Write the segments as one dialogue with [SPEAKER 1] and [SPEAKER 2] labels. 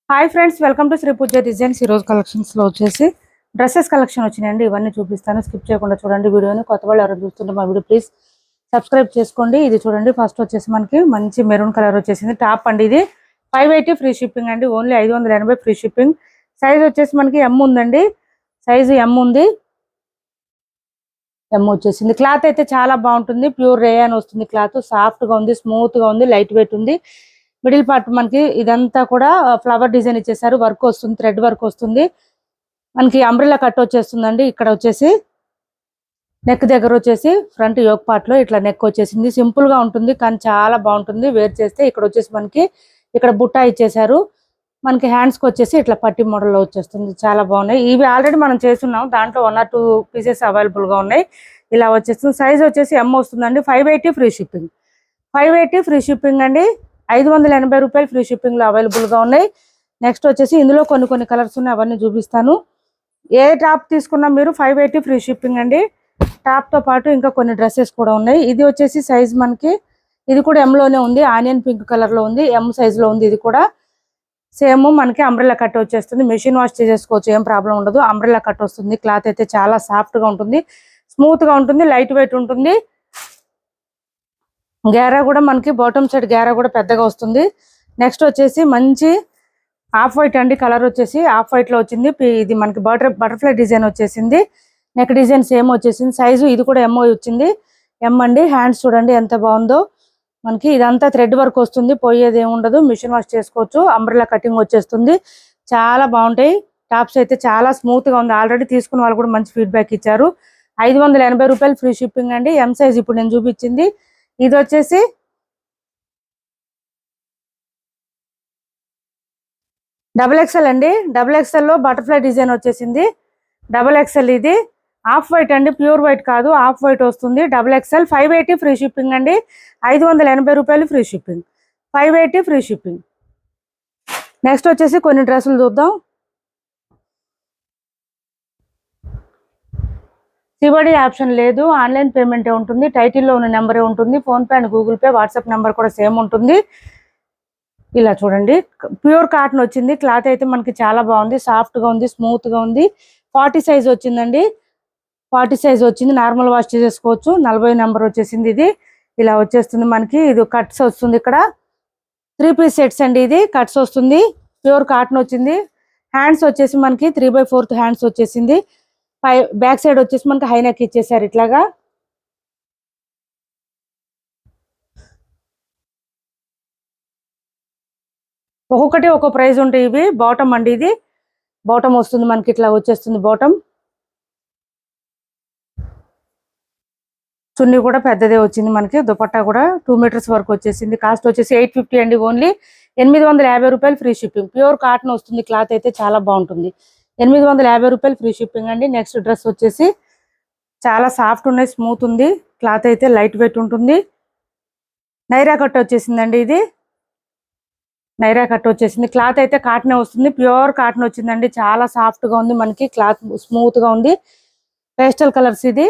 [SPEAKER 1] Hi friends, welcome to Sri Pooja designs. ఈ రోజు collections లో వచ్చేసి డ్రెస్సెస్ కలెక్షన్ వచ్చినాయండి. ఇవన్నీ చూపిస్తాను, స్కిప్ చేయకుండా చూడండి వీడియోని. కొత్త వాళ్ళు ఎవరైనా చూస్తుంటే మా వీడియో ప్లీజ్ సబ్స్క్రైబ్ చేసుకోండి. ఇది చూడండి, ఫస్ట్ వచ్చేసి మనకి మంచి మెరూన్ కలర్ వచ్చేసింది. టాప్ అండి, ఇది 580 ఫ్రీ షిప్పింగ్ అండి. Only 580 free shipping. సైజ్ వచ్చేసి మనకి ఎం ఉందండి, సైజు ఎం ఉంది, ఎం వచ్చేసింది. క్లాత్ అయితే చాలా బాగుంటుంది, ప్యూర్ రేయాన్ వస్తుంది. క్లాత్ సాఫ్ట్ గా ఉంది, స్మూత్ గా ఉంది, లైట్ వెయిట్ ఉంది. మిడిల్ పార్ట్ మనకి ఇదంతా కూడా ఫ్లవర్ డిజైన్ ఇచ్చేసారు, వర్క్ వస్తుంది, థ్రెడ్ వర్క్ వస్తుంది. మనకి అంబ్రెల్లా కట్ వచ్చేస్తుందండి. ఇక్కడ వచ్చేసి నెక్ దగ్గర వచ్చేసి ఫ్రంట్ యోక్ పార్ట్ లో ఇట్లా నెక్ వచ్చేసింది. సింపుల్ గా ఉంటుంది కానీ చాలా బాగుంటుంది వేర్ చేస్తే. ఇక్కడ వచ్చేసి మనకి ఇక్కడ బుట్టా ఇచ్చేసారు. మనకి హ్యాండ్స్ కి వచ్చేసి ఇట్లా పట్టి మోడల్లో వచ్చేస్తుంది. చాలా బాగున్నాయి. ఇవి ఆల్రెడీ మనం చేస్తున్నాం, దాంట్లో 1 or 2 పీసెస్ అవైలబుల్ గా ఉన్నాయి. ఇలా వచ్చేస్తుంది. సైజ్ వచ్చేసి ఎం వస్తుందండి. 580 ఫ్రీ షిప్పింగ్. 580 ఫ్రీ షిప్పింగ్ అండి. 580 రూపాయలు ఫ్రీ షిప్పింగ్ లో అవైలబుల్ గా ఉన్నాయి. నెక్స్ట్ వచ్చేసి ఇందులో కొన్ని కలర్స్ ఉన్నాయి, అవన్నీ చూపిస్తాను. ఏ టాప్ తీసుకున్నా మీరు 580 ఫ్రీ షిప్పింగ్ అండి. టాప్ తో పాటు ఇంకా కొన్ని డ్రెస్సెస్ కూడా ఉన్నాయి. ఇది వచ్చేసి సైజ్ మనకి ఇది కూడా ఎం లోనే ఉంది, ఆనియన్ పింక్ కలర్ లో ఉంది, ఎం సైజ్ లో ఉంది. ఇది కూడా సేమ్ మనకి అంబ్రెల్లా కట్ వచ్చేస్తుంది. మెషిన్ వాష్ చేసుకోవచ్చు, ఏం ప్రాబ్లం ఉండదు. అంబ్రెల్లా కట్ వస్తుంది. క్లాత్ అయితే చాలా సాఫ్ట్ గా ఉంటుంది, స్మూత్ గా ఉంటుంది, లైట్ వెయిట్ ఉంటుంది. గేరా కూడా మనకి బాటమ్ సైడ్ గేరా కూడా పెద్దగా వస్తుంది. నెక్స్ట్ వచ్చేసి మంచి ఆఫ్ వైట్ అండి, కలర్ వచ్చేసి ఆఫ్ వైట్ లో వచ్చింది. ఇది మనకి బటర్ఫ్లై డిజైన్ వచ్చేసింది. నెక్ డిజైన్ సేమ్ వచ్చేసింది. సైజు ఇది కూడా ఎంఓ వచ్చింది, ఎం అండి. హ్యాండ్స్ చూడండి ఎంత బాగుందో. మనకి ఇదంతా థ్రెడ్ వర్క్ వస్తుంది, పోయేది ఏమి ఉండదు, మిషన్ వాష్ చేసుకోవచ్చు. అంబ్రెల్లా కటింగ్ వచ్చేస్తుంది. చాలా బాగుంటాయి. టాప్స్ అయితే చాలా స్మూత్ గా ఉంది. ఆల్రెడీ తీసుకున్న వాళ్ళు కూడా మంచి ఫీడ్బ్యాక్ ఇచ్చారు. 580 రూపాయలు ఫ్రీ షిప్పింగ్ అండి. ఎం సైజ్ ఇప్పుడు నేను చూపించింది. ఇది వచ్చేసి XXL అండి. XXL లో బటర్ఫ్లై డిజైన్ వచ్చేసింది. XXL ఇది ఆఫ్ వైట్ అండి, ప్యూర్ వైట్ కాదు, ఆఫ్ వైట్ వస్తుంది. XXL 580 ఫ్రీ షిప్పింగ్ అండి. 580 రూపాయలు free shipping. 580 free shipping. Next వచ్చేసి కొన్ని డ్రెస్సులు చూద్దాం. సివడి ఆప్షన్ లేదు, ఆన్లైన్ పేమెంటే ఉంటుంది. టైటిల్లో ఉన్న నెంబరే ఉంటుంది. PhonePe and Google pay, WhatsApp number కూడా సేమ్ ఉంటుంది. ఇలా చూడండి, ప్యూర్ కాటన్ వచ్చింది. క్లాత్ అయితే మనకి చాలా బాగుంది, సాఫ్ట్ గా ఉంది, స్మూత్ గా ఉంది. 40 సైజ్ వచ్చిందండి. 40 సైజ్ వచ్చింది. నార్మల్ వాష్ చేసుకోవచ్చు. 40 నెంబర్ వచ్చేసింది. ఇది ఇలా వచ్చేస్తుంది మనకి. ఇది కట్స్ వస్తుంది. ఇక్కడ 3 పీస్ సెట్స్ అండి. ఇది కట్స్ వస్తుంది, ప్యూర్ కాటన్ వచ్చింది. హ్యాండ్స్ వచ్చేసి మనకి 3/4 హ్యాండ్స్ వచ్చేసింది. బ్యాక్ సైడ్ వచ్చేసి మనకి హై నెక్ ఇచ్చేసారు ఇట్లాగా. ఒక్కొక్కటి ఒక్కో ప్రైస్ ఉంటాయి. ఇవి బాటమ్ అండి, ఇది బాటమ్ వస్తుంది మనకి, ఇట్లా వచ్చేస్తుంది బాటమ్. చున్నీ కూడా పెద్దదే వచ్చింది మనకి. దుపట్టా కూడా 2 మీటర్స్ వరకు వచ్చేసింది. కాస్ట్ వచ్చేసి 850 అండి. ఓన్లీ 850 రూపాయలు ఫ్రీ షిప్పింగ్. ప్యూర్ కాటన్ వస్తుంది. క్లాత్ అయితే చాలా బాగుంటుంది. 850 రూపాయలు ఫ్రీ షిప్పింగ్ అండి. నెక్స్ట్ డ్రెస్ వచ్చేసి చాలా సాఫ్ట్ ఉన్నాయి, స్మూత్ ఉంది. క్లాత్ అయితే లైట్ వెయిట్ ఉంటుంది. నైరా కట్ వచ్చేసిందండి. ఇది నైరా కట్ వచ్చేసింది. క్లాత్ అయితే కాటనే వస్తుంది, ప్యూర్ కాటన్ వచ్చిందండి. చాలా సాఫ్ట్ గా ఉంది మనకి, క్లాత్ స్మూత్ గా ఉంది. పేస్టల్ కలర్స్ ఇది.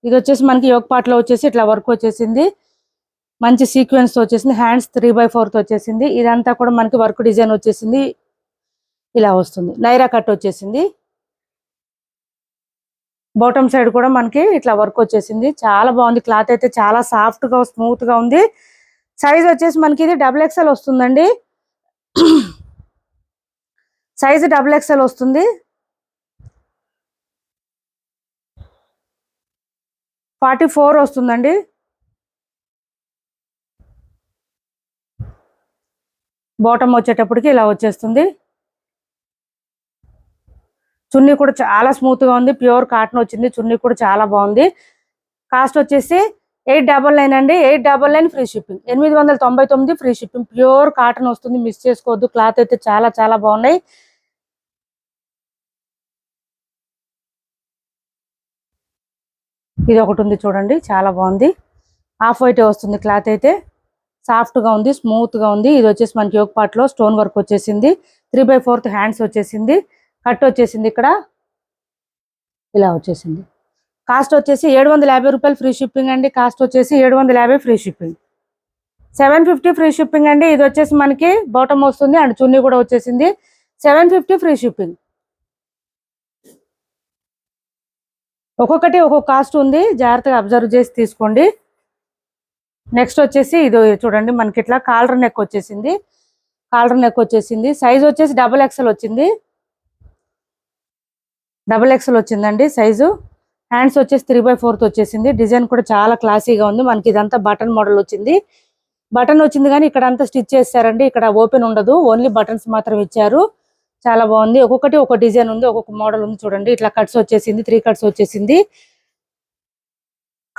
[SPEAKER 1] ఇది వచ్చేసి మనకి యోగ్ పార్ట్ లో వచ్చేసి ఇట్లా వర్క్ వచ్చేసింది. మంచి సీక్వెన్స్ వచ్చేసింది. హ్యాండ్స్ 3/4 వచ్చేసింది. ఇదంతా కూడా మనకి వర్క్ డిజైన్ వచ్చేసింది. ఇలా వస్తుంది. నైరా కట్ వచ్చేసింది. బాటమ్ సైడ్ కూడా మనకి ఇట్లా వర్క్ వచ్చేసింది. చాలా బాగుంది. క్లాత్ అయితే చాలా సాఫ్ట్ గా స్మూత్ గా ఉంది. సైజ్ వచ్చేసి మనకి ఇది XXL వస్తుందండి. సైజ్ XXL వస్తుంది. 44 వస్తుందండి. బాటమ్ వచ్చేటప్పటికి ఇలా వచ్చేస్తుంది. చున్నీ కూడా చాలా స్మూత్ గా ఉంది, ప్యూర్ కాటన్ వచ్చింది. చున్నీ కూడా చాలా బాగుంది. కాస్ట్ వచ్చేసి 899 అండి. 899 free shipping. 899 free shipping. Pure cotton వస్తుంది, మిస్ చేసుకోవద్దు. క్లాత్ అయితే చాలా చాలా బాగున్నాయి. ఇది ఒకటి ఉంది చూడండి, చాలా బాగుంది. ఆఫ్ వైట్ వస్తుంది. క్లాత్ అయితే సాఫ్ట్ గా ఉంది, స్మూత్ గా ఉంది. ఇది వచ్చేసి మనకి యోగ్ పార్ట్ లో స్టోన్ వర్క్ వచ్చేసింది. 3/4 హ్యాండ్స్ వచ్చేసింది. కట్ వచ్చేసింది. ఇక్కడ ఇలా వచ్చేసింది. కాస్ట్ వచ్చేసి 750 రూపాయలు ఫ్రీ షిప్పింగ్ అండి. కాస్ట్ వచ్చేసి 750 ఫ్రీ షిప్పింగ్. 750 ఫ్రీ షిప్పింగ్ అండి. ఇది వచ్చేసి మనకి బాటమ్ వస్తుంది అండ్ చున్నీ కూడా వచ్చేసింది. 750 ఫ్రీ షిప్పింగ్. ఒక్కొక్కటి ఒక్కొక్క కాస్ట్ ఉంది, జాగ్రత్తగా అబ్జర్వ్ చేసి తీసుకోండి. నెక్స్ట్ వచ్చేసి ఇది చూడండి, మనకి ఇట్లా కాలర్ నెక్ వచ్చేసింది. కాలర్ నెక్ వచ్చేసింది. సైజ్ వచ్చేసి XXL వచ్చింది. XXL వచ్చిందండి సైజు. హ్యాండ్స్ వచ్చేసి 3/4 వచ్చేసింది. డిజైన్ కూడా చాలా క్లాసీగా ఉంది. మనకి ఇదంతా బటన్ మోడల్ వచ్చింది. బటన్ వచ్చింది కానీ ఇక్కడ అంతా స్టిచ్ చేస్తారండి. ఇక్కడ ఓపెన్ ఉండదు, ఓన్లీ బటన్స్ మాత్రం ఇచ్చారు. చాలా బాగుంది. ఒక్కొక్కటి ఒక డిజైన్ ఉంది, ఒక్కొక్క మోడల్ ఉంది. చూడండి ఇట్లా కట్స్ వచ్చేసింది, 3 కట్స్ వచ్చేసింది.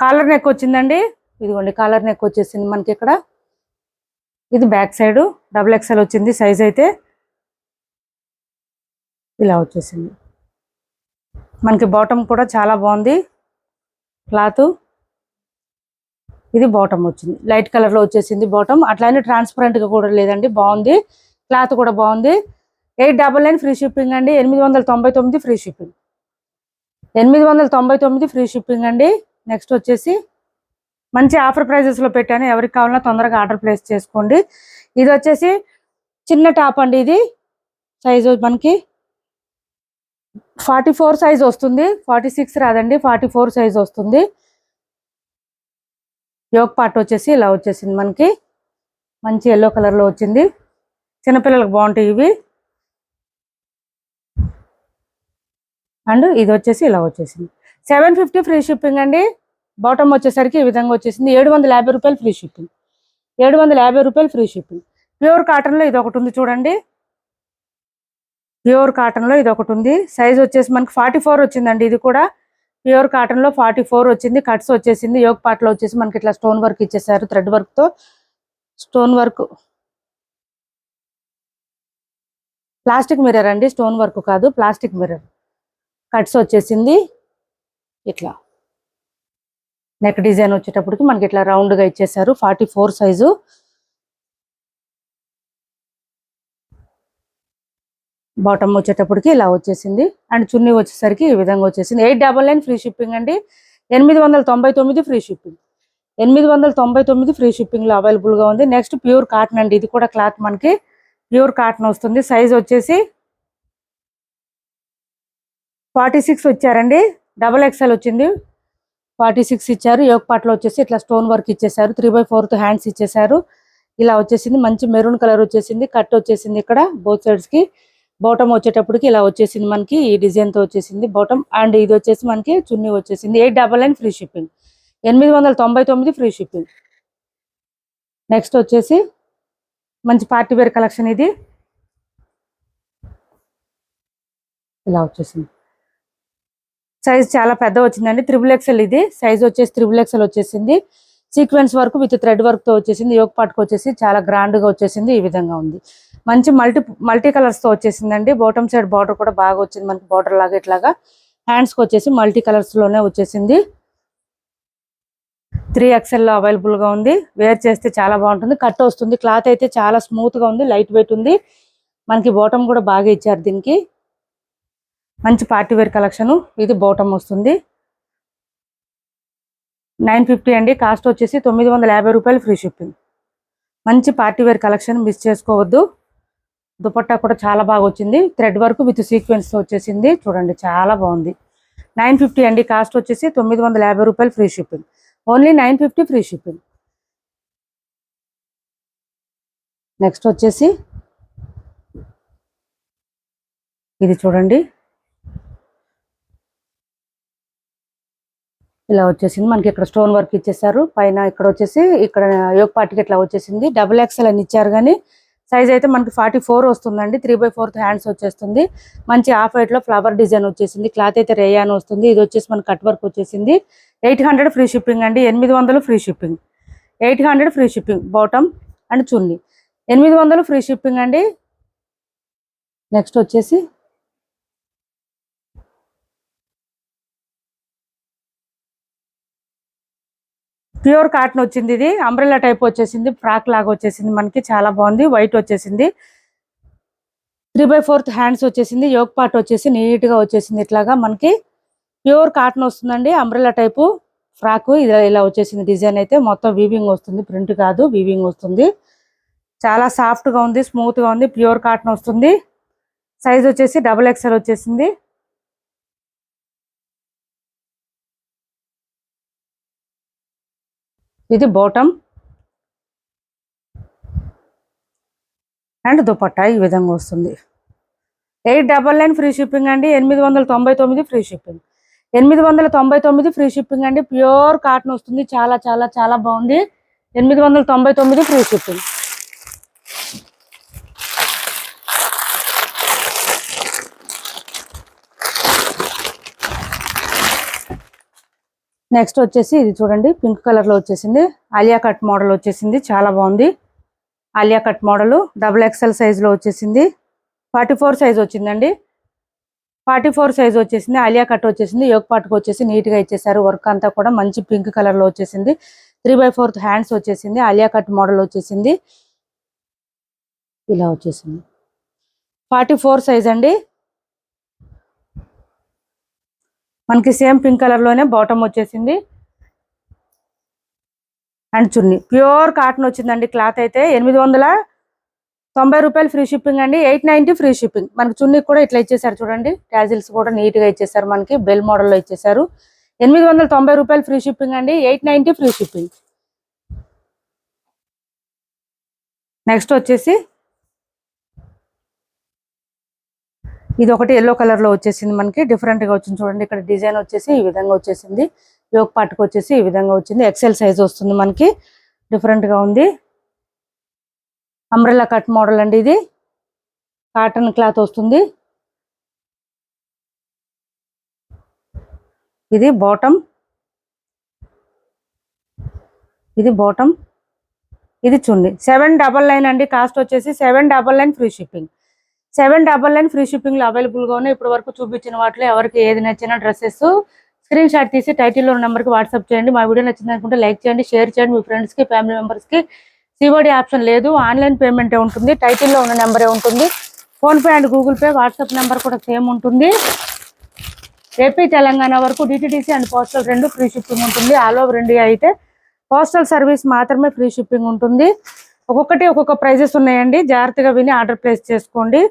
[SPEAKER 1] కాలర్ నెక్ వచ్చిందండి. ఇదిగోండి కాలర్ నెక్ వచ్చేసింది మనకి ఇక్కడ. ఇది బ్యాక్ సైడ్ XXL వచ్చింది సైజ్ అయితే. ఇలా వచ్చేసింది. మనకి బాటమ్ కూడా చాలా బాగుంది క్లాత్. ఇది బాటమ్ వచ్చింది, లైట్ కలర్ లో వచ్చేసింది బాటమ్. అట్లానే ట్రాన్స్పరెంట్ గా కూడా లేదండి, బాగుంది. క్లాత్ కూడా బాగుంది. 899 ఫ్రీ షిప్పింగ్ అండి. 899 ఫ్రీ షిప్పింగ్. 899 ఫ్రీ షిప్పింగ్ అండి. నెక్స్ట్ వచ్చేసి మంచి ఆఫర్ ప్రైజెస్ లో పెట్టాను, ఎవరికి కావాలన్నా తొందరగా ఆర్డర్ ప్లేస్ చేసుకోండి. ఇది వచ్చేసి చిన్న టాప్ అండి. ఇది సైజు మనకి 44 సైజ్ వస్తుంది, 46 రాదండి, 44 సైజ్ వస్తుంది. యోక్ పార్ట్ వచ్చేసి ఇలా వచ్చేసింది మనకి. మంచి ఎల్లో కలర్ లో వచ్చింది. చిన్నపిల్లలకు బాగుంటాయి ఇవి. అండ్ ఇది వచ్చేసి ఇలా వచ్చేసింది. 750 ఫ్రీ షిప్పింగ్ అండి. బాటమ్ వచ్చేసరికి ఈ విధంగా వచ్చేసింది. 750 రూపాయలు ఫ్రీ షిప్పింగ్. 750 రూపాయలు ఫ్రీ షిప్పింగ్. ప్యూర్ కాటన్ లో ఇది ఒకటి ఉంది చూడండి. ప్యూర్ కాటన్ లో ఇది ఒకటి ఉంది. సైజ్ వచ్చేసి మనకి 44 వచ్చిందండి. ఇది కూడా ప్యూర్ కాటన్ లో 44 వచ్చింది. కట్స్ వచ్చేసింది. యోగ్ పార్ట్ లో వచ్చేసి మనకి ఇట్లా స్టోన్ వర్క్ ఇచ్చేసారు, థ్రెడ్ వర్క్ తో. స్టోన్ వర్క్, ప్లాస్టిక్ మిర్రర్ అండి, స్టోన్ వర్క్ కాదు, ప్లాస్టిక్ మిర్రర్. కట్స్ వచ్చేసింది ఇట్లా. నెక్ డిజైన్ వచ్చేటప్పటికి మనకి ఇట్లా రౌండ్ గా ఇచ్చేసారు. 44 సైజు. బాటమ్ వచ్చేటప్పటికి ఇలా వచ్చేసింది. అండ్ చున్నీ వచ్చేసరికి ఈ విధంగా వచ్చేసింది. 899 ఫ్రీ షిప్పింగ్ అండి. 899 ఫ్రీ షిప్పింగ్. 899 ఫ్రీ షిప్పింగ్ లో అవైలబుల్ గా ఉంది. నెక్స్ట్ ప్యూర్ కాటన్ అండి. ఇది కూడా క్లాత్ మనకి ప్యూర్ కాటన్ వస్తుంది. సైజ్ వచ్చేసి 46 వచ్చారండి. XXL వచ్చింది. 46 ఇచ్చారు. యోక్ పార్ట్లో వచ్చేసి ఇట్లా స్టోన్ వర్క్ ఇచ్చేసారు. 3/4 హ్యాండ్స్ ఇచ్చేసారు. ఇలా వచ్చేసింది. మంచి మెరూన్ కలర్ వచ్చేసింది. కట్ వచ్చేసింది ఇక్కడ బోత్ సైడ్స్ కి. బాటమ్ వచ్చేటప్పటికి ఇలా వచ్చేసింది మనకి, ఈ డిజైన్ తో వచ్చేసింది బాటమ్. అండ్ ఇది వచ్చేసి మనకి చున్నీ వచ్చేసింది. 899 free shipping. 899 free shipping. Next వచ్చేసి మంచి పార్టీ వేర్ కలెక్షన్. ఇది ఇలా వచ్చేసింది. సైజ్ చాలా పెద్ద వచ్చిందండి. XXL ఇది సైజ్ వచ్చేసి XXL వచ్చేసింది. Sequence work with thread work తో వచ్చేసింది. యోక్ పార్ట్కి వచ్చేసి చాలా గ్రాండ్ గా వచ్చేసింది. ఈ విధంగా ఉంది. మంచి మల్టీ కలర్స్ తో వచ్చేసిందండి. బాటమ్ సైడ్ బార్డర్ కూడా బాగా వచ్చింది మనకి, బార్డర్ లాగా ఇట్లాగా. హ్యాండ్స్ కి వచ్చేసి మల్టీ కలర్స్ లోనే వచ్చేసింది. 3XL లో అవైలబుల్ గా ఉంది. వేర్ చేస్తే చాలా బాగుంటుంది. కట్ వస్తుంది. క్లాత్ అయితే చాలా స్మూత్ గా ఉంది, లైట్ వెయిట్ ఉంది. మనకి బాటమ్ కూడా బాగా ఇచ్చారు దీనికి. మంచి పార్టీ వేర్ కలెక్షన్. ఇది బాటమ్ వస్తుంది. 950 అండి. కాస్ట్ వచ్చేసి 950 రూపాయలు ఫ్రీ షిప్పింగ్. మంచి పార్టీ వేర్ కలెక్షన్, మిస్ చేసుకోవద్దు. దుపట్టా కూడా చాలా బాగా వచ్చింది. థ్రెడ్ వర్క్ విత్ సీక్వెన్స్ తో వచ్చేసింది. చూడండి చాలా బాగుంది. 950 అండి. కాస్ట్ వచ్చేసి 950 రూపాయలు free shipping. Only 950 free shipping. Next వచ్చేసి ఇది చూడండి, ఇలా వచ్చేసింది మనకి. ఇక్కడ స్టోన్ వర్క్ ఇచ్చేసారు పైన. ఇక్కడ వచ్చేసి ఇక్కడ యోక్ పార్టీకి ఇట్లా వచ్చేసింది. XXL అని ఇచ్చారు కానీ సైజ్ అయితే మనకి 44 వస్తుందండి. 3/4 హ్యాండ్స్ వచ్చేస్తుంది. మంచి ఆఫ్ వైట్ లో ఫ్లవర్ డిజైన్ వచ్చేసింది. క్లాత్ అయితే రేయాన్ వస్తుంది. ఇది వచ్చేసి మనకి కట్ వర్క్ వచ్చేసింది. 800 ఫ్రీ షిప్పింగ్ అండి. 800 free shipping. 800 free shipping. Bottom and chunni. 800 free shipping అండి. నెక్స్ట్ వచ్చేసి ప్యూర్ కాటన్ వచ్చింది. ఇది అంబ్రెల్లా టైప్ వచ్చేసింది. ఫ్రాక్ లాగా వచ్చేసింది మనకి, చాలా బాగుంది. వైట్ వచ్చేసింది. 3/4 హ్యాండ్స్ వచ్చేసింది. యోక్ పార్ట్ వచ్చేసి నీట్ గా వచ్చేసింది. ఇట్లాగా మనకి ప్యూర్ కాటన్ వస్తుందండి. Umbrella type. ఫ్రాక్ ఇలా వచ్చేసింది. డిజైన్ అయితే మొత్తం వీవింగ్ వస్తుంది, ప్రింట్ కాదు వీవింగ్ వస్తుంది. చాలా సాఫ్ట్ గా ఉంది, స్మూత్ గా ఉంది, ప్యూర్ కాటన్ వస్తుంది. సైజ్ వచ్చేసి XXL వచ్చేసింది. ఇది బాటమ్ అండ్ దుపట్టా ఈ విధంగా వస్తుంది. 899 ఫ్రీ షిప్పింగ్ అండి. 899 ఫ్రీ షిప్పింగ్. 899 ఫ్రీ షిప్పింగ్ అండి. ప్యూర్ కాటన్ వస్తుంది. చాలా చాలా చాలా బాగుంది. 899 ఫ్రీ షిప్పింగ్. నెక్స్ట్ వచ్చేసి ఇది చూడండి, పింక్ కలర్ లో వచ్చేసింది. ఆలియా కట్ మోడల్ వచ్చేసింది, చాలా బాగుంది. Alia cut model XXL size లో వచ్చేసింది. 44 సైజ్ వచ్చిందండి. 44 సైజ్ వచ్చేసింది. ఆలియా కట్ వచ్చేసింది. యోక్ పాటుకు వచ్చేసి నీట్ గా ఇచ్చేసారు. వర్క్ అంతా కూడా మంచి పింక్ కలర్ లో వచ్చేసింది. 3/4 హ్యాండ్స్ వచ్చేసింది. ఆలియా కట్ మోడల్ వచ్చేసింది. ఇలా వచ్చేసింది. 44 సైజ్ అండి. మనకి సేమ్ పింక్ కలర్ లోనే బాటమ్ వచ్చేసింది అండ్ చున్నీ ప్యూర్ కాటన్ వచ్చిందండి. క్లాత్ అయితే 890 రూపాయలు ఫ్రీ షిప్పింగ్ అండి. 890 ఫ్రీ షిప్పింగ్. మనకి చున్నీ కూడా ఇట్లా ఇచ్చేసారు చూడండి. ట్యాజిల్స్ కూడా నీట్ గా ఇచ్చేసారు. మనకి బెల్ మోడల్ లో ఇచ్చేసారు. 890 రూపాయలు ఫ్రీ షిప్పింగ్ అండి. 890 ఫ్రీ షిప్పింగ్. నెక్స్ట్ వచ్చేసి ఇది ఒకటి ఎల్లో కలర్ లో వచ్చేసింది. మనకి డిఫరెంట్ గా వచ్చింది చూడండి. ఇక్కడ డిజైన్ వచ్చేసి ఈ విధంగా వచ్చేసింది. యోక్ పాటుకు వచ్చేసి ఈ విధంగా వచ్చింది. XL సైజ్ వస్తుంది. మనకి డిఫరెంట్ గా ఉంది. అంబ్రెల్లా కట్ మోడల్ అండి. ఇది కాటన్ క్లాత్ వస్తుంది. ఇది బాటమ్, ఇది బాటమ్, ఇది చున్నీ. 799 అండి. కాస్ట్ వచ్చేసి 799 ఫ్రీ షిప్పింగ్. 799 ఫ్రీ షిప్పింగ్ లో అవైలబుల్ గా ఉన్నాయి. ఇప్పటి వరకు చూపించిన వాటిలో ఎవరికి ఏది నచ్చినా డ్రెస్సెస్ స్క్రీన్ షాట్ తీసి టైటిల్లో ఉన్న నెంబర్కి వాట్సాప్ చేయండి. మా వీడియో నచ్చింది అనుకుంటే లైక్ చేయండి, షేర్ చేయండి. మీ ఫ్రెండ్స్ కి, ఫ్యామిలీ మెంబర్స్ కి సిఓడి ఆప్షన్ లేదు. ఆన్లైన్ పేమెంటే ఉంటుంది. టైటిల్లో ఉన్న నెంబరే ఉంటుంది. PhonePe and Google pay, WhatsApp number కూడా సేమ్ ఉంటుంది. ఏపీ తెలంగాణ వరకు DTDC and postal 2 free shipping ఉంటుంది. ఆల్ ఓవర్ ఇండియా అయితే పోస్టల్ సర్వీస్ మాత్రమే ఫ్రీ షిప్పింగ్ ఉంటుంది. ఒక్కొక్కటి ఒక్కొక్క ప్రైజెస్ ఉన్నాయండి. జాగ్రత్తగా విని ఆర్డర్ ప్లేస్ చేసుకోండి.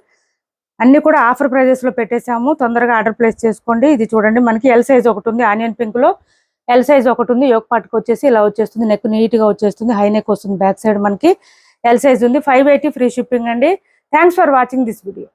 [SPEAKER 1] అన్ని కూడా ఆఫర్ ప్రైజెస్ లో పెట్టేసాము. తొందరగా ఆర్డర్ ప్లేస్ చేసుకోండి. ఇది చూడండి, మనకి ఎల్ సైజ్ ఒకటి ఉంది. ఆనియన్ పింక్ లో ఎల్ సైజ్ ఒకటి ఉంది. యోక్ పాటుకు వచ్చేసి ఇలా వచ్చేస్తుంది. నెక్ నీట్ గా వచ్చేస్తుంది. హై నెక్ వస్తుంది. బ్యాక్ సైడ్ మనకి ఎల్ సైజ్ ఉంది. 580 ఫ్రీ షిప్పింగ్ అండి. Thanks for watching this video.